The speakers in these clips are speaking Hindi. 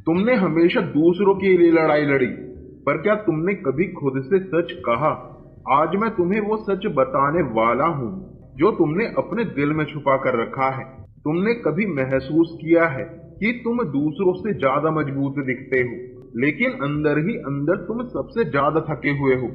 तुमने हमेशा दूसरों के लिए लड़ाई लड़ी, पर क्या तुमने कभी खुद से सच कहा? आज मैं तुम्हें वो सच बताने वाला हूँ जो तुमने अपने दिल में छुपा कर रखा है। तुमने कभी महसूस किया है कि तुम दूसरों से ज्यादा मजबूत दिखते हो, लेकिन अंदर ही अंदर तुम सबसे ज्यादा थके हुए हो।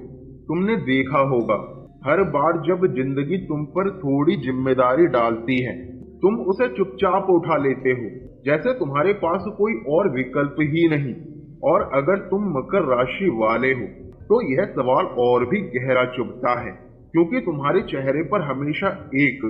तुमने देखा होगा, हर बार जब जिंदगी तुम पर थोड़ी जिम्मेदारी डालती है, तुम उसे चुपचाप उठा लेते हो, जैसे तुम्हारे पास कोई और विकल्प ही नहीं। और अगर तुम मकर राशि वाले हो तो यह सवाल और भी गहरा चुभता है, क्योंकि तुम्हारे चेहरे पर हमेशा एक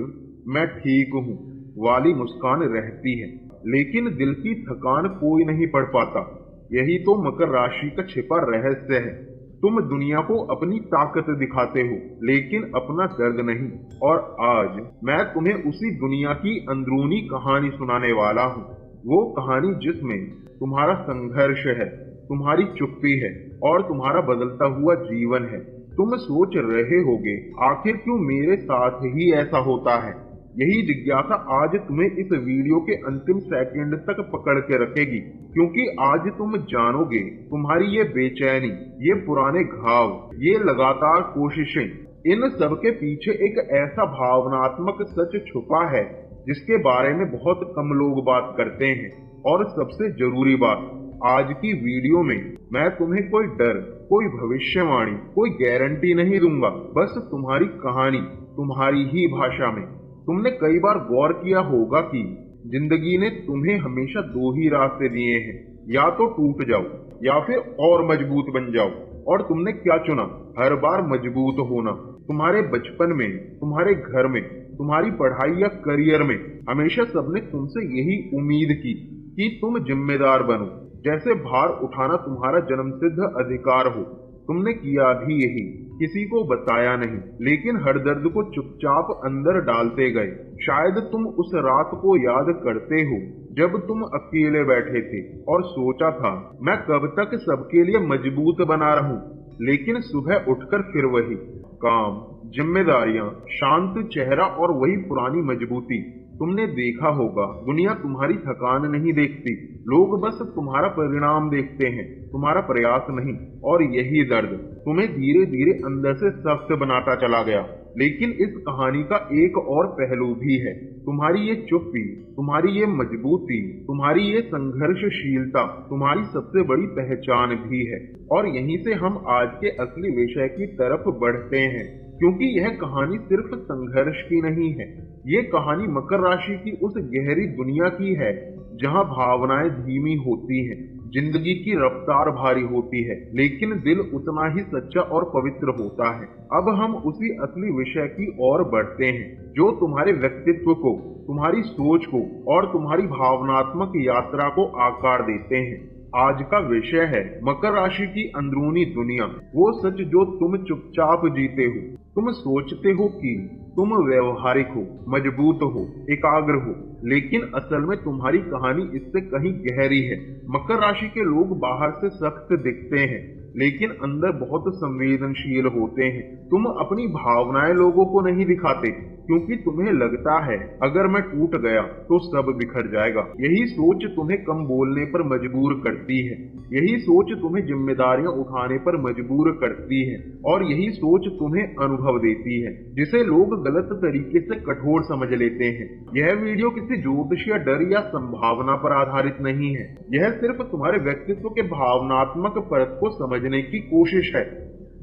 मैं ठीक हूँ वाली मुस्कान रहती है, लेकिन दिल की थकान कोई नहीं पढ़ पाता। यही तो मकर राशि का छिपा रहस्य है। तुम दुनिया को अपनी ताकत दिखाते हो, लेकिन अपना दर्द नहीं। और आज मैं तुम्हें उसी दुनिया की अंदरूनी कहानी सुनाने वाला हूँ, वो कहानी जिसमें तुम्हारा संघर्ष है, तुम्हारी चुप्पी है और तुम्हारा बदलता हुआ जीवन है। तुम सोच रहे होगे, आखिर क्यों मेरे साथ ही ऐसा होता है? यही जिज्ञासा आज तुम्हें इस वीडियो के अंतिम सेकंड तक पकड़ के रखेगी, क्योंकि आज तुम जानोगे तुम्हारी ये बेचैनी, ये पुराने घाव, ये लगातार कोशिशें, इन सब के पीछे एक ऐसा भावनात्मक सच छुपा है जिसके बारे में बहुत कम लोग बात करते हैं। और सबसे जरूरी बात, आज की वीडियो में मैं तुम्हें कोई डर, कोई भविष्यवाणी, कोई गारंटी नहीं दूंगा, बस तुम्हारी कहानी तुम्हारी ही भाषा में। तुमने कई बार गौर किया होगा कि जिंदगी ने तुम्हें हमेशा दो ही रास्ते दिए हैं, या तो टूट जाओ या फिर और मजबूत बन जाओ। और तुमने क्या चुना? हर बार मजबूत होना। तुम्हारे बचपन में, तुम्हारे घर में, तुम्हारी पढ़ाई या करियर में हमेशा सबने तुमसे यही उम्मीद की कि तुम जिम्मेदार बनो, जैसे भार उठाना तुम्हारा जन्मसिद्ध अधिकार हो। तुमने किया भी यही, किसी को बताया नहीं, लेकिन हर दर्द को चुपचाप अंदर डालते गए। शायद तुम उस रात को याद करते हो जब तुम अकेले बैठे थे और सोचा था, मैं कब तक सबके लिए मजबूत बना रहूं। लेकिन सुबह उठकर फिर वही काम, जिम्मेदारियां, शांत चेहरा और वही पुरानी मजबूती। तुमने देखा होगा, दुनिया तुम्हारी थकान नहीं देखती, लोग बस तुम्हारा परिणाम देखते हैं, तुम्हारा प्रयास नहीं। और यही दर्द तुम्हें धीरे धीरे अंदर से सख्त बनाता चला गया। लेकिन इस कहानी का एक और पहलू भी है। तुम्हारी ये चुप्पी, तुम्हारी ये मजबूती, तुम्हारी ये संघर्षशीलता तुम्हारी सबसे बड़ी पहचान भी है। और यहीं से हम आज के असली विषय की तरफ बढ़ते हैं, क्योंकि यह कहानी सिर्फ संघर्ष की नहीं है। ये कहानी मकर राशि की उस गहरी दुनिया की है जहां भावनाएं धीमी होती हैं, जिंदगी की रफ्तार भारी होती है, लेकिन दिल उतना ही सच्चा और पवित्र होता है। अब हम उसी असली विषय की ओर बढ़ते हैं जो तुम्हारे व्यक्तित्व को, तुम्हारी सोच को और तुम्हारी भावनात्मक यात्रा को आकार देते हैं। आज का विषय है मकर राशि की अंदरूनी दुनिया, वो सच जो तुम चुपचाप जीते हो। तुम सोचते हो कि तुम व्यवहारिक हो, मजबूत हो, एकाग्र हो, लेकिन असल में तुम्हारी कहानी इससे कहीं गहरी है। मकर राशि के लोग बाहर से सख्त दिखते हैं, लेकिन अंदर बहुत संवेदनशील होते हैं। तुम अपनी भावनाएं लोगों को नहीं दिखाते, क्योंकि तुम्हें लगता है अगर मैं टूट गया तो सब बिखर जाएगा। यही सोच तुम्हें कम बोलने पर मजबूर करती है, यही सोच तुम्हें जिम्मेदारियां उठाने पर मजबूर करती है, और यही सोच तुम्हें अनुभव देती है जिसे लोग गलत तरीके से कठोर समझ लेते हैं। यह वीडियो किसी ज्योतिष या डर या संभावना पर आधारित नहीं है, यह सिर्फ तुम्हारे व्यक्तित्व के भावनात्मक परत को समझने की कोशिश है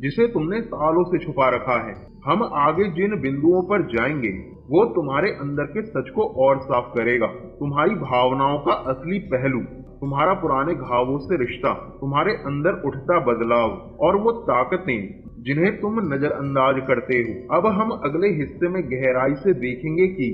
जिसे तुमने सालों से छुपा रखा है। हम आगे जिन बिंदुओं पर जाएंगे वो तुम्हारे अंदर के सच को और साफ करेगा। तुम्हारी भावनाओं का असली पहलू, तुम्हारा पुराने घावों से रिश्ता, तुम्हारे अंदर उठता बदलाव और वो ताकतें जिन्हें तुम नजरअंदाज करते हो। अब हम अगले हिस्से में गहराई से देखेंगे कि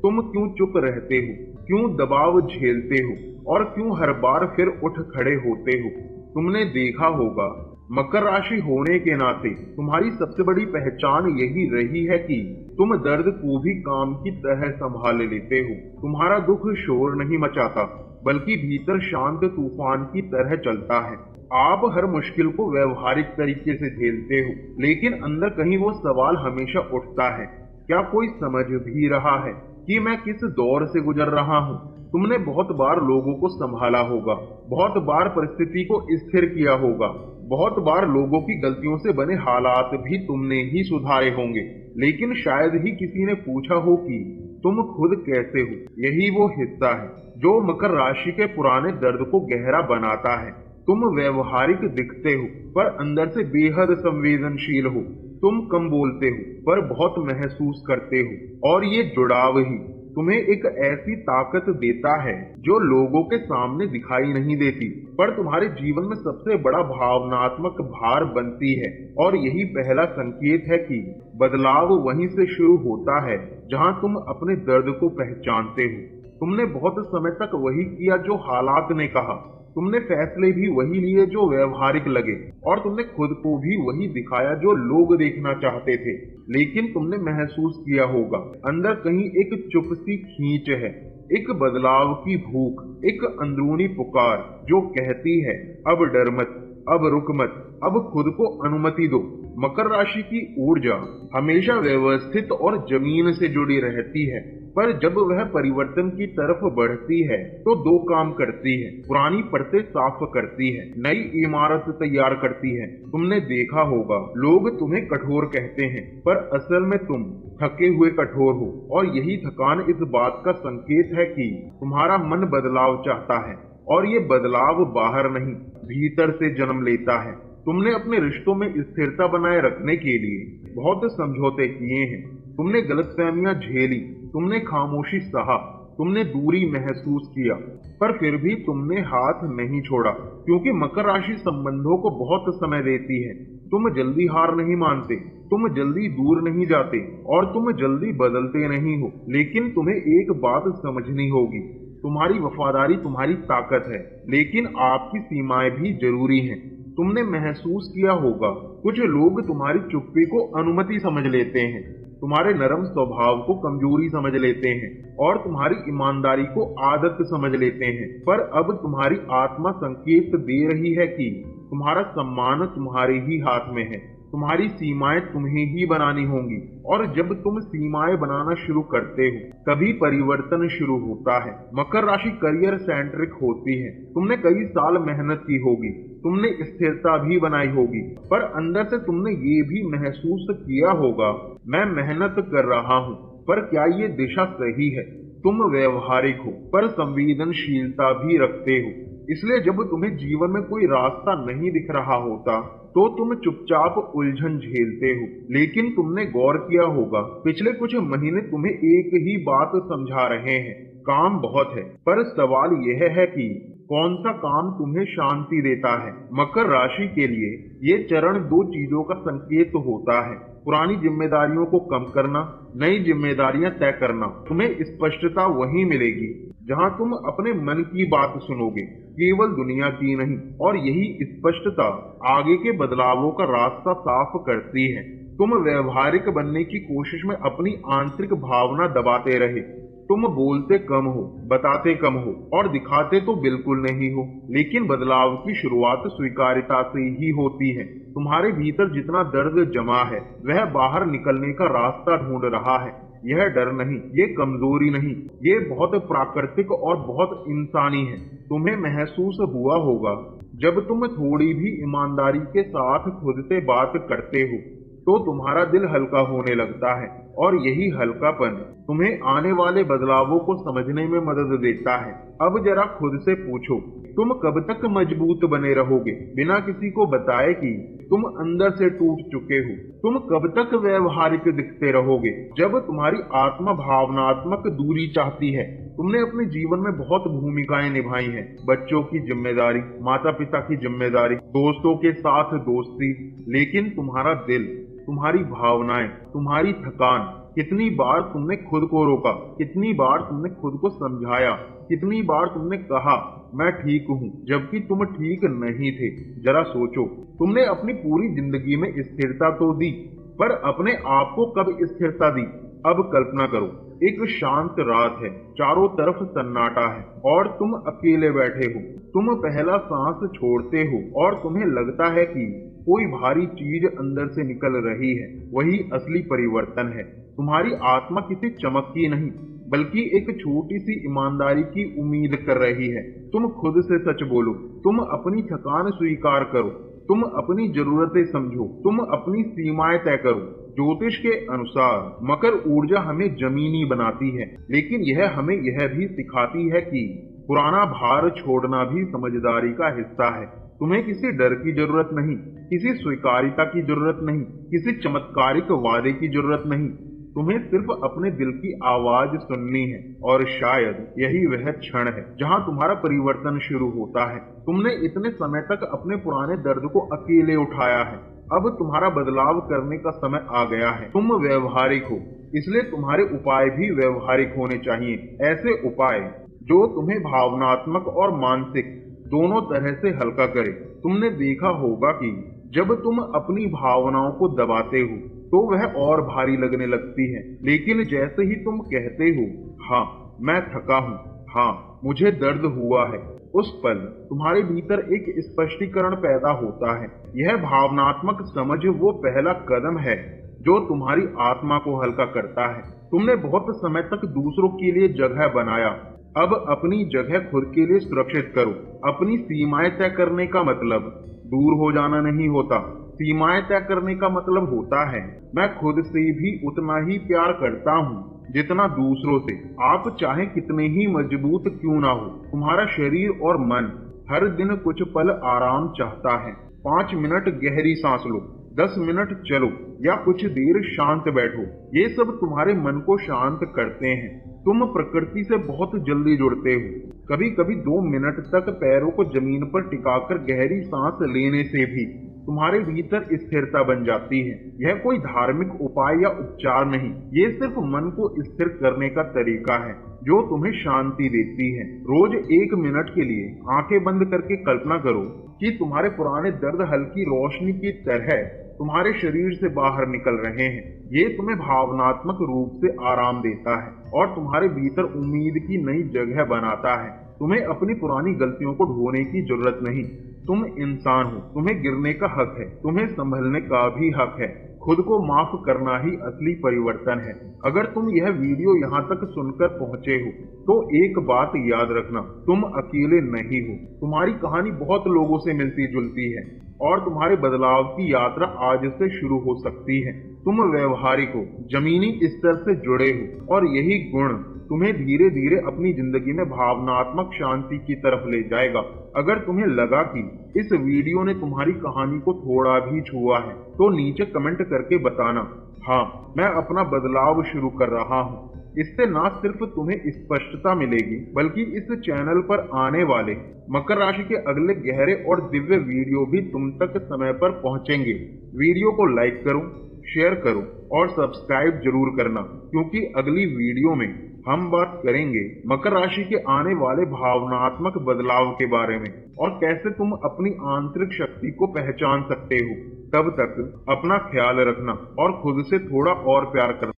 तुम क्यों चुप रहते हो, क्यों दबाव झेलते हो और क्यों हर बार फिर उठ खड़े होते हो। तुमने देखा होगा, मकर राशि होने के नाते तुम्हारी सबसे बड़ी पहचान यही रही है कि तुम दर्द को भी काम की तरह संभाल लेते हो। तुम्हारा दुख शोर नहीं मचाता, बल्कि भीतर शांत तूफान की तरह चलता है। आप हर मुश्किल को व्यवहारिक तरीके से झेलते हो, लेकिन अंदर कहीं वो सवाल हमेशा उठता है, क्या कोई समझ भी रहा है कि मैं किस दौर से गुजर रहा हूँ? तुमने बहुत बार लोगों को संभाला होगा, बहुत बार परिस्थिति को स्थिर किया होगा, बहुत बार लोगों की गलतियों से बने हालात भी तुमने ही सुधारे होंगे, लेकिन शायद ही किसी ने पूछा हो कि तुम खुद कैसे हो। यही वो हिस्सा है जो मकर राशि के पुराने दर्द को गहरा बनाता है। तुम व्यवहारिक दिखते हो पर अंदर से बेहद संवेदनशील हो। तुम कम बोलते हो पर बहुत महसूस करते हो, और ये जुड़ाव ही तुम्हें एक ऐसी ताकत देता है जो लोगों के सामने दिखाई नहीं देती, पर तुम्हारे जीवन में सबसे बड़ा भावनात्मक भार बनती है। और यही पहला संकेत है कि बदलाव वहीं से शुरू होता है जहां तुम अपने दर्द को पहचानते हो। तुमने बहुत समय तक वही किया जो हालात ने कहा, तुमने फैसले भी वही लिए जो व्यवहारिक लगे, और तुमने खुद को भी वही दिखाया जो लोग देखना चाहते थे। लेकिन तुमने महसूस किया होगा अंदर कहीं एक चुप सी खींच है, एक बदलाव की भूख, एक अंदरूनी पुकार जो कहती है अब डर मत, अब रुक मत, अब खुद को अनुमति दो। मकर राशि की ऊर्जा हमेशा व्यवस्थित और जमीन से जुड़ी रहती है, पर जब वह परिवर्तन की तरफ बढ़ती है तो दो काम करती है। पुरानी परतें साफ करती है, नई इमारत तैयार करती है। तुमने देखा होगा लोग तुम्हें कठोर कहते हैं, पर असल में तुम थके हुए कठोर हो, और यही थकान इस बात का संकेत है कि तुम्हारा मन बदलाव चाहता है, और ये बदलाव बाहर नहीं भीतर से जन्म लेता है। तुमने अपने रिश्तों में स्थिरता बनाए रखने के लिए बहुत समझौते किए हैं, तुमने गलतफहमियां झेली, तुमने खामोशी सहा, तुमने दूरी महसूस किया, पर फिर भी तुमने हाथ नहीं छोड़ा, क्योंकि मकर राशि संबंधों को बहुत समय देती है। तुम जल्दी हार नहीं मानते, तुम जल्दी दूर नहीं जाते, और तुम जल्दी बदलते नहीं हो। लेकिन तुम्हें एक बात समझनी होगी, तुम्हारी वफादारी तुम्हारी ताकत है, लेकिन आपकी सीमाएं भी जरूरी हैं। तुमने महसूस किया होगा कुछ लोग तुम्हारी चुप्पी को अनुमति समझ लेते हैं, तुम्हारे नरम स्वभाव को कमजोरी समझ लेते हैं, और तुम्हारी ईमानदारी को आदत समझ लेते हैं। पर अब तुम्हारी आत्मा संकेत दे रही है कि तुम्हारा सम्मान तुम्हारे ही हाथ में है, तुम्हारी सीमाएं तुम्हें ही बनानी होंगी। और जब तुम सीमाएं बनाना शुरू करते हो तभी परिवर्तन शुरू होता है। मकर राशि करियर सेंट्रिक होती है। तुमने कई साल मेहनत की होगी, तुमने स्थिरता भी बनाई होगी, पर अंदर से तुमने ये भी महसूस किया होगा मैं मेहनत कर रहा हूँ, पर क्या ये दिशा सही है। तुम व्यवहारिक हो पर संवेदनशीलता भी रखते हो, इसलिए जब तुम्हें जीवन में कोई रास्ता नहीं दिख रहा होता तो तुम चुपचाप उलझन झेलते हो। लेकिन तुमने गौर किया होगा पिछले कुछ महीने तुम्हें एक ही बात समझा रहे हैं, काम बहुत है, पर सवाल यह है कि कौन सा काम तुम्हें शांति देता है। मकर राशि के लिए ये चरण दो चीजों का संकेत होता है, पुरानी जिम्मेदारियों को कम करना, नई जिम्मेदारियां तय करना। तुम्हें स्पष्टता वहीं मिलेगी जहां तुम अपने मन की बात सुनोगे, केवल दुनिया की नहीं, और यही स्पष्टता आगे के बदलावों का रास्ता साफ करती है। तुम व्यवहारिक बनने की कोशिश में अपनी आंतरिक भावना दबाते रहे, तुम बोलते कम हो, बताते कम हो, और दिखाते तो बिल्कुल नहीं हो। लेकिन बदलाव की शुरुआत स्वीकार्यता से ही होती है। तुम्हारे भीतर जितना दर्द जमा है वह बाहर निकलने का रास्ता ढूंढ रहा है। यह डर नहीं, ये कमजोरी नहीं, ये बहुत प्राकृतिक और बहुत इंसानी है। तुम्हें महसूस हुआ होगा जब तुम थोड़ी भी ईमानदारी के साथ खुद से बात करते हो तो तुम्हारा दिल हल्का होने लगता है, और यही हल्कापन तुम्हें आने वाले बदलावों को समझने में मदद देता है। अब जरा खुद से पूछो, तुम कब तक मजबूत बने रहोगे बिना किसी को बताए कि तुम अंदर से टूट चुके हो। तुम कब तक व्यवहारिक दिखते रहोगे जब तुम्हारी आत्मा भावनात्मक दूरी चाहती है। तुमने अपने जीवन में बहुत भूमिकाएं निभाई हैं, बच्चों की जिम्मेदारी, माता पिता की जिम्मेदारी, दोस्तों के साथ दोस्ती, लेकिन तुम्हारा दिल, तुम्हारी भावनाएं, तुम्हारी थकान, कितनी बार तुमने खुद को रोका, कितनी बार तुमने खुद को समझाया, कितनी बार तुमने कहा मैं ठीक हूँ जबकि तुम ठीक नहीं थे। जरा सोचो, तुमने अपनी पूरी जिंदगी में स्थिरता तो दी, पर अपने आप को कब स्थिरता दी। अब कल्पना करो, एक शांत रात है, चारों तरफ सन्नाटा है और तुम अकेले बैठे हो। तुम पहला सांस छोड़ते हो और तुम्हें लगता है कि कोई भारी चीज अंदर से निकल रही है। वही असली परिवर्तन है। तुम्हारी आत्मा किसी चमक की नहीं, बल्कि एक छोटी सी ईमानदारी की उम्मीद कर रही है। तुम खुद से सच बोलो, तुम अपनी थकान स्वीकार करो, तुम अपनी जरूरतें समझो, तुम अपनी सीमाएं तय करो। ज्योतिष के अनुसार मकर ऊर्जा हमें जमीनी बनाती है, लेकिन यह हमें यह भी सिखाती है कि पुराना भार छोड़ना भी समझदारी का हिस्सा है। तुम्हें किसी डर की जरूरत नहीं, किसी स्वीकार्यता की जरूरत नहीं, किसी चमत्कारिक वादे की जरूरत नहीं। तुम्हें सिर्फ अपने दिल की आवाज सुननी है, और शायद यही वह क्षण है जहां तुम्हारा परिवर्तन शुरू होता है। तुमने इतने समय तक अपने पुराने दर्द को अकेले उठाया है, अब तुम्हारा बदलाव करने का समय आ गया है। तुम व्यवहारिक हो, इसलिए तुम्हारे उपाय भी व्यवहारिक होने चाहिए। ऐसे उपाय जो तुम्हें भावनात्मक और मानसिक दोनों तरह से हल्का करे। तुमने देखा होगा कि जब तुम अपनी भावनाओं को दबाते हो तो वह और भारी लगने लगती है, लेकिन जैसे ही तुम कहते हो हाँ मैं थका हूँ, हाँ मुझे दर्द हुआ है, उस पल तुम्हारे भीतर एक स्पष्टीकरण पैदा होता है। यह भावनात्मक समझ वो पहला कदम है जो तुम्हारी आत्मा को हल्का करता है। तुमने बहुत समय तक दूसरों के लिए जगह बनाया, अब अपनी जगह खुद के लिए सुरक्षित करो। अपनी सीमाएं तय करने का मतलब दूर हो जाना नहीं होता। सीमाएं तय करने का मतलब होता है मैं खुद से भी उतना ही प्यार करता हूँ जितना दूसरों से। आप चाहे कितने ही मजबूत क्यों ना हो, तुम्हारा शरीर और मन हर दिन कुछ पल आराम चाहता है। 5 मिनट गहरी सांस लो, 10 मिनट चलो, या कुछ देर शांत बैठो। ये सब तुम्हारे मन को शांत करते हैं। तुम प्रकृति से बहुत जल्दी जुड़ते हो। कभी कभी 2 मिनट तक पैरों को जमीन पर टिकाकर गहरी सांस लेने से भी तुम्हारे भीतर स्थिरता बन जाती है। यह कोई धार्मिक उपाय या उपचार नहीं, ये सिर्फ मन को स्थिर करने का तरीका है जो तुम्हें शांति देती है। रोज 1 मिनट के लिए आंखें बंद करके कल्पना करो कि तुम्हारे पुराने दर्द हल्की रोशनी की तरह तुम्हारे शरीर से बाहर निकल रहे हैं। ये तुम्हें भावनात्मक रूप से आराम देता है और तुम्हारे भीतर उम्मीद की नई जगह बनाता है। तुम्हें अपनी पुरानी गलतियों को ढोने की जरूरत नहीं। तुम इंसान हो, तुम्हें गिरने का हक है, तुम्हें संभलने का भी हक है। खुद को माफ करना ही असली परिवर्तन है। अगर तुम यह वीडियो यहाँ तक सुनकर पहुँचे हो तो एक बात याद रखना, तुम अकेले नहीं हो। तुम्हारी कहानी बहुत लोगों से मिलती जुलती है और तुम्हारे बदलाव की यात्रा आज से शुरू हो सकती है। तुम व्यवहारिक हो, जमीनी स्तर से जुड़े हो, और यही गुण तुम्हें धीरे धीरे अपनी जिंदगी में भावनात्मक शांति की तरफ ले जाएगा। अगर तुम्हें लगा कि इस वीडियो ने तुम्हारी कहानी को थोड़ा भी छुआ है तो नीचे कमेंट करके बताना, हाँ मैं अपना बदलाव शुरू कर रहा हूँ। इससे न सिर्फ तुम्हें स्पष्टता मिलेगी बल्कि इस चैनल पर आने वाले मकर राशि के अगले गहरे और दिव्य वीडियो भी तुम तक समय पर पहुंचेंगे। वीडियो को लाइक करो, शेयर करो और सब्सक्राइब जरूर करना, क्योंकि अगली वीडियो में हम बात करेंगे मकर राशि के आने वाले भावनात्मक बदलाव के बारे में और कैसे तुम अपनी आंतरिक शक्ति को पहचान सकते हो। तब तक अपना ख्याल रखना और खुद से थोड़ा और प्यार करना।